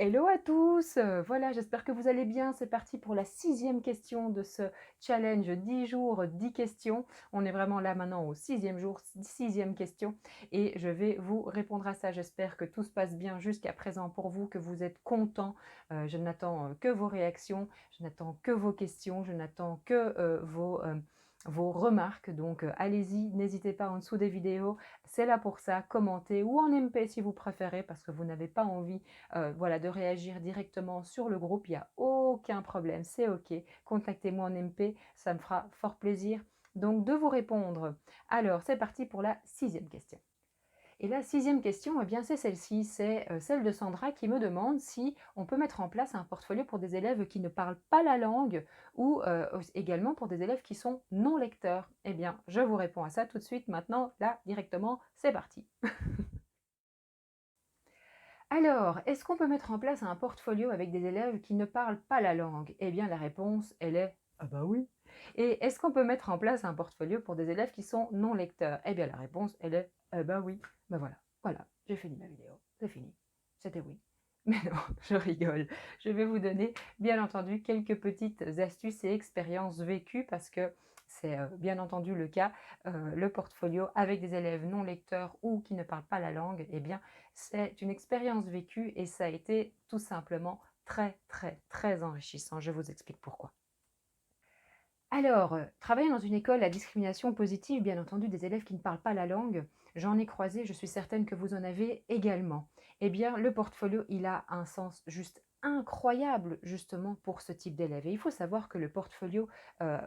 Hello à tous! Voilà, j'espère que vous allez bien. C'est parti pour la sixième question de ce challenge 10 jours, 10 questions. On est vraiment là maintenant au sixième jour, sixième question et je vais vous répondre à ça. J'espère que tout se passe bien jusqu'à présent pour vous, que vous êtes contents. Je n'attends que vos réactions, je n'attends que vos questions, je n'attends que vos remarques. Donc allez-y, n'hésitez pas en dessous des vidéos. C'est là pour ça, commentez ou en MP si vous préférez parce que vous n'avez pas envie voilà, de réagir directement sur le groupe, il n'y a aucun problème, c'est OK. Contactez-moi en MP, ça me fera fort plaisir donc de vous répondre. Alors, c'est parti pour la sixième question. Et la sixième question, eh bien, c'est celle-ci, c'est celle de Sandra qui me demande si on peut mettre en place un portfolio pour des élèves qui ne parlent pas la langue ou également pour des élèves qui sont non lecteurs. Eh bien, je vous réponds à ça tout de suite maintenant, là, directement, c'est parti. Alors, est-ce qu'on peut mettre en place un portfolio avec des élèves qui ne parlent pas la langue? Eh bien, la réponse, elle est ah bah oui. Et est-ce qu'on peut mettre en place un portfolio pour des élèves qui sont non lecteurs? Eh bien, la réponse, elle est ah bah oui. Ben voilà, voilà, j'ai fini ma vidéo, c'est fini. C'était oui. Mais non, je rigole. Je vais vous donner, bien entendu, quelques petites astuces et expériences vécues parce que c'est bien entendu le cas. Le portfolio avec des élèves non lecteurs ou qui ne parlent pas la langue, eh bien, c'est une expérience vécue et ça a été tout simplement très, très, très enrichissant. Je vous explique pourquoi. Alors, travailler dans une école à discrimination positive, bien entendu, des élèves qui ne parlent pas la langue, j'en ai croisé, je suis certaine que vous en avez également. Eh bien, le portfolio, il a un sens juste incroyable justement pour ce type d'élèves. Et il faut savoir que le portfolio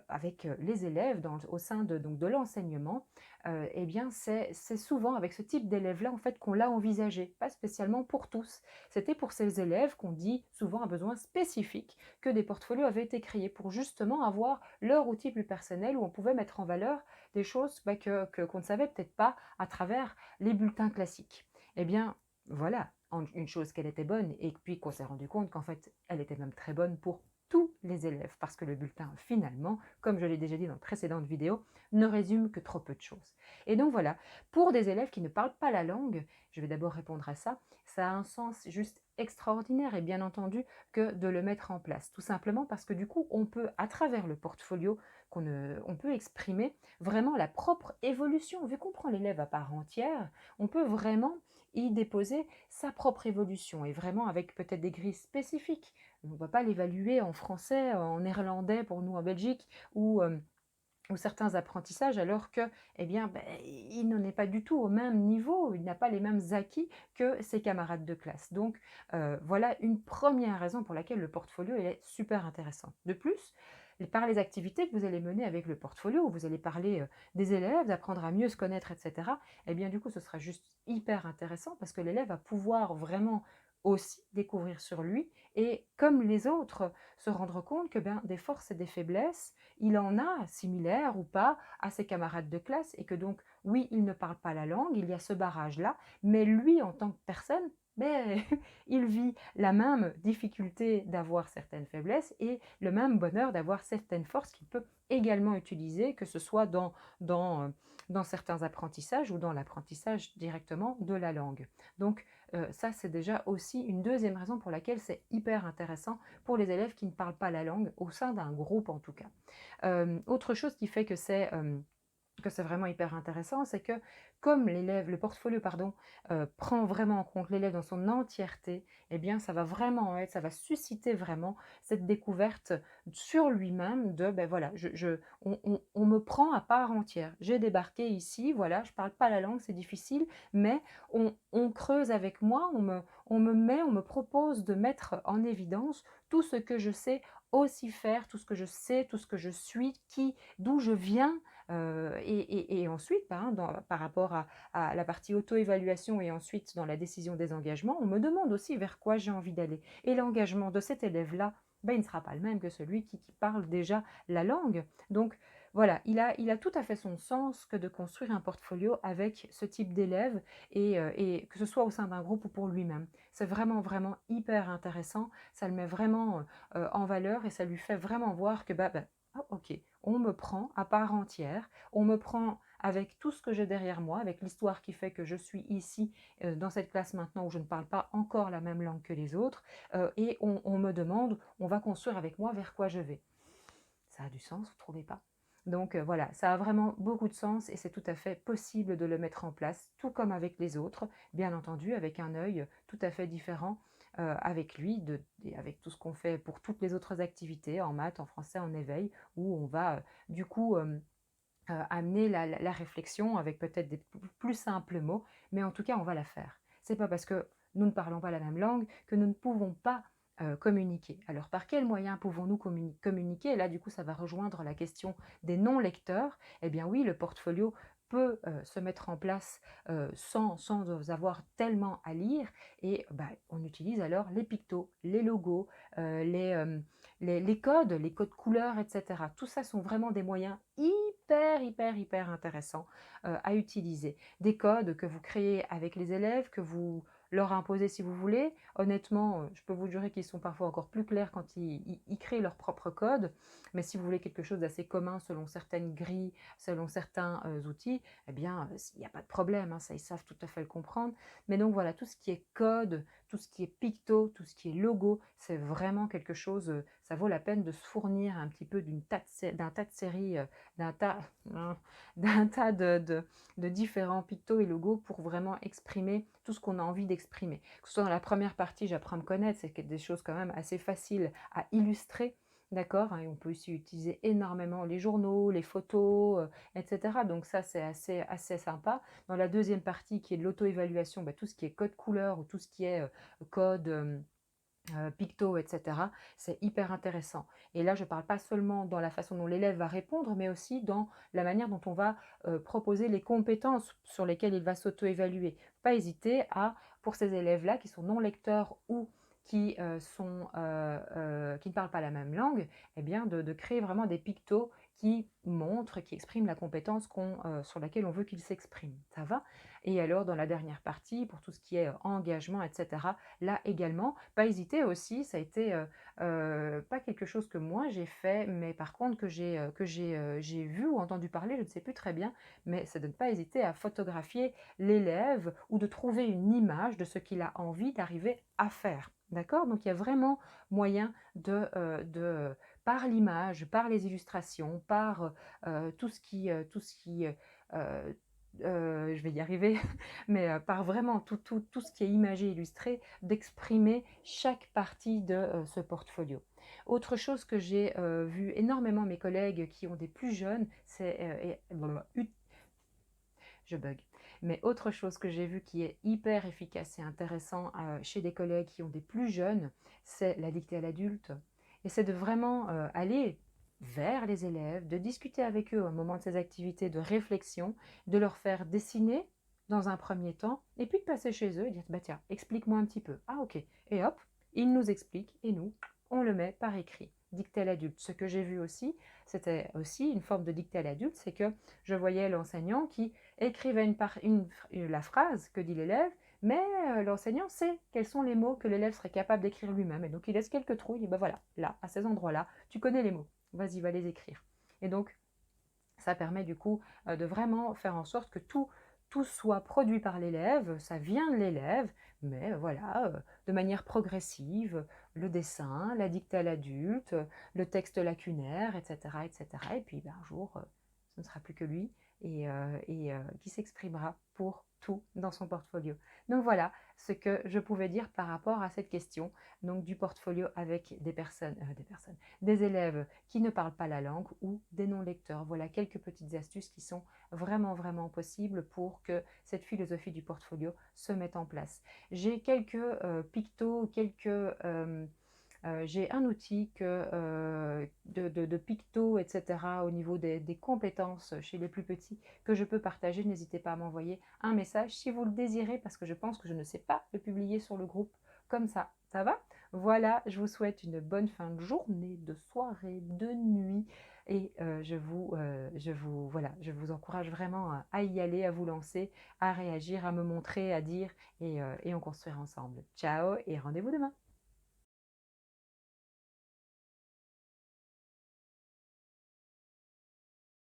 avec les élèves au sein de l'enseignement, eh bien, c'est souvent avec ce type d'élèves-là en fait qu'on l'a envisagé, pas spécialement pour tous. C'était pour ces élèves qu'on dit souvent un besoin spécifique que des portfolios avaient été créés pour justement avoir leur outil plus personnel où on pouvait mettre en valeur des choses qu'on ne savait peut-être pas à travers les bulletins classiques. Eh bien, voilà, une chose qu'elle était bonne et puis qu'on s'est rendu compte qu'en fait, elle était même très bonne pour tous les élèves parce que le bulletin, finalement, comme je l'ai déjà dit dans de précédentes vidéos, ne résume que trop peu de choses. Et donc voilà, pour des élèves qui ne parlent pas la langue, je vais d'abord répondre à ça, ça a un sens juste extraordinaire et bien entendu que de le mettre en place. Tout simplement parce que du coup, on peut, à travers le portfolio, on peut exprimer vraiment la propre évolution. Vu qu'on prend l'élève à part entière, on peut vraiment y déposer sa propre évolution et vraiment avec peut-être des grilles spécifiques. On ne va pas l'évaluer en français, en néerlandais pour nous en Belgique ou certains apprentissages alors que, eh bien, il n'en est pas du tout au même niveau, il n'a pas les mêmes acquis que ses camarades de classe. Donc, voilà une première raison pour laquelle le portfolio est super intéressant. De plus, par les activités que vous allez mener avec le portfolio, où vous allez parler des élèves, d'apprendre à mieux se connaître, etc., eh bien, du coup, ce sera juste hyper intéressant parce que l'élève va pouvoir vraiment aussi découvrir sur lui et, comme les autres, se rendre compte que des forces et des faiblesses, il en a, similaire ou pas, à ses camarades de classe et que donc, oui, il ne parle pas la langue, il y a ce barrage-là, mais lui, en tant que personne, ben, il vit la même difficulté d'avoir certaines faiblesses et le même bonheur d'avoir certaines forces qu'il peut également utiliser, que ce soit dans, euh, dans certains apprentissages ou dans l'apprentissage directement de la langue. Donc, ça, c'est déjà aussi une deuxième raison pour laquelle c'est hyper intéressant pour les élèves qui ne parlent pas la langue, au sein d'un groupe en tout cas. Autre chose qui fait que c'est vraiment hyper intéressant, c'est que comme le portfolio pardon, prend vraiment en compte l'élève dans son entièreté, eh bien ça va susciter vraiment cette découverte sur lui-même de voilà, on me prend à part entière. J'ai débarqué ici, voilà, je parle pas la langue, c'est difficile, mais on creuse avec moi, on me propose de mettre en évidence tout ce que je sais aussi faire, tout ce que je sais, tout ce que je suis, d'où je viens, et ensuite, par rapport à la partie auto-évaluation et ensuite dans la décision des engagements, on me demande aussi vers quoi j'ai envie d'aller. Et l'engagement de cet élève-là, il ne sera pas le même que celui qui parle déjà la langue. Donc voilà, il a tout à fait son sens que de construire un portfolio avec ce type d'élève et que ce soit au sein d'un groupe ou pour lui-même. C'est vraiment, vraiment hyper intéressant. Ça le met vraiment en valeur et ça lui fait vraiment voir que ah, ok, on me prend à part entière, on me prend avec tout ce que j'ai derrière moi, avec l'histoire qui fait que je suis ici, dans cette classe maintenant où je ne parle pas encore la même langue que les autres, et on me demande, on va construire avec moi vers quoi je vais. Ça a du sens, vous ne trouvez pas? Donc voilà, ça a vraiment beaucoup de sens et c'est tout à fait possible de le mettre en place, tout comme avec les autres, bien entendu, avec un œil tout à fait différent avec lui et avec tout ce qu'on fait pour toutes les autres activités, en maths, en français, en éveil, où on va du coup amener la réflexion avec peut-être des plus simples mots, mais en tout cas, on va la faire. C'est pas parce que nous ne parlons pas la même langue que nous ne pouvons pas communiquer. Alors, par quels moyens pouvons-nous communiquer? Et là, du coup, ça va rejoindre la question des non-lecteurs. Eh bien oui, le portfolio peut se mettre en place sans avoir tellement à lire. Et bah, on utilise alors les pictos, les logos, les codes couleurs, etc. Tout ça sont vraiment des moyens hyper intéressants à utiliser. Des codes que vous créez avec les élèves, que vous leur imposez si vous voulez. Honnêtement, je peux vous jurer qu'ils sont parfois encore plus clairs quand ils créent leur propre code. Mais si vous voulez quelque chose d'assez commun selon certaines grilles, selon certains outils, eh bien, il n'y a pas de problème, hein, ça, ils savent tout à fait le comprendre. Mais donc voilà, tout ce qui est code, tout ce qui est picto, tout ce qui est logo, c'est vraiment quelque chose, ça vaut la peine de se fournir un petit peu d'un tas de séries, d'un tas, d'un tas de différents pictos et logos pour vraiment exprimer tout ce qu'on a envie d'exprimer. Que ce soit dans la première partie, j'apprends à me connaître, c'est des choses quand même assez faciles à illustrer. D'accord, et on peut aussi utiliser énormément les journaux, les photos, etc. Donc ça, c'est assez sympa. Dans la deuxième partie, qui est de l'auto-évaluation, bah, tout ce qui est code couleur ou tout ce qui est code picto, etc. C'est hyper intéressant. Et là, je ne parle pas seulement dans la façon dont l'élève va répondre, mais aussi dans la manière dont on va proposer les compétences sur lesquelles il va s'auto-évaluer. Pas hésiter à, pour ces élèves-là qui sont non lecteurs ou qui qui ne parlent pas la même langue, eh bien de créer vraiment des pictos qui montrent, qui expriment la compétence sur laquelle on veut qu'ils s'expriment. Ça va? Et alors, dans la dernière partie, pour tout ce qui est engagement, etc., là également, pas hésiter aussi, ça a été pas quelque chose que moi j'ai fait, mais par contre j'ai vu ou entendu parler, je ne sais plus très bien, mais c'est de ne pas hésiter à photographier l'élève ou de trouver une image de ce qu'il a envie d'arriver à faire. D'accord? Donc il y a vraiment moyen par l'image, par les illustrations, par tout ce qui je vais y arriver, mais par vraiment tout ce qui est imagé, illustré, d'exprimer chaque partie de ce portfolio. Autre chose que j'ai vu énormément mes collègues qui ont des plus jeunes, c'est je bug. Mais autre chose que j'ai vu qui est hyper efficace et intéressant chez des collègues qui ont des plus jeunes, c'est la dictée à l'adulte. Et c'est de vraiment aller vers les élèves, de discuter avec eux au moment de ces activités de réflexion, de leur faire dessiner dans un premier temps, et puis de passer chez eux et dire, bah tiens, explique-moi un petit peu. Ah ok. Et hop, ils nous expliquent, et nous, on le met par écrit. Dictée à l'adulte. Ce que j'ai vu aussi, c'était aussi une forme de dictée à l'adulte, c'est que je voyais l'enseignant qui écrivait la phrase que dit l'élève, mais l'enseignant sait quels sont les mots que l'élève serait capable d'écrire lui-même. Et donc il laisse quelques trous, il dit, ben voilà, là, à ces endroits-là, tu connais les mots, vas-y, va les écrire. Et donc, ça permet du coup de vraiment faire en sorte que tout soit produit par l'élève, ça vient de l'élève, mais voilà, de manière progressive, le dessin, la dictée à l'adulte, le texte lacunaire, etc. etc. Et puis ben, un jour, ce ne sera plus que lui et qui s'exprimera pour tout dans son portfolio. Donc voilà ce que je pouvais dire par rapport à cette question donc du portfolio avec des élèves qui ne parlent pas la langue ou des non-lecteurs. Voilà quelques petites astuces qui sont vraiment possibles pour que cette philosophie du portfolio se mette en place. J'ai quelques pictos, j'ai un outil de picto, etc., au niveau des compétences chez les plus petits que je peux partager. N'hésitez pas à m'envoyer un message si vous le désirez, parce que je pense que je ne sais pas le publier sur le groupe comme ça. Ça va? Voilà, je vous souhaite une bonne fin de journée, de soirée, de nuit. Et je vous encourage vraiment à y aller, à vous lancer, à réagir, à me montrer, à dire et on construira ensemble. Ciao et rendez-vous demain.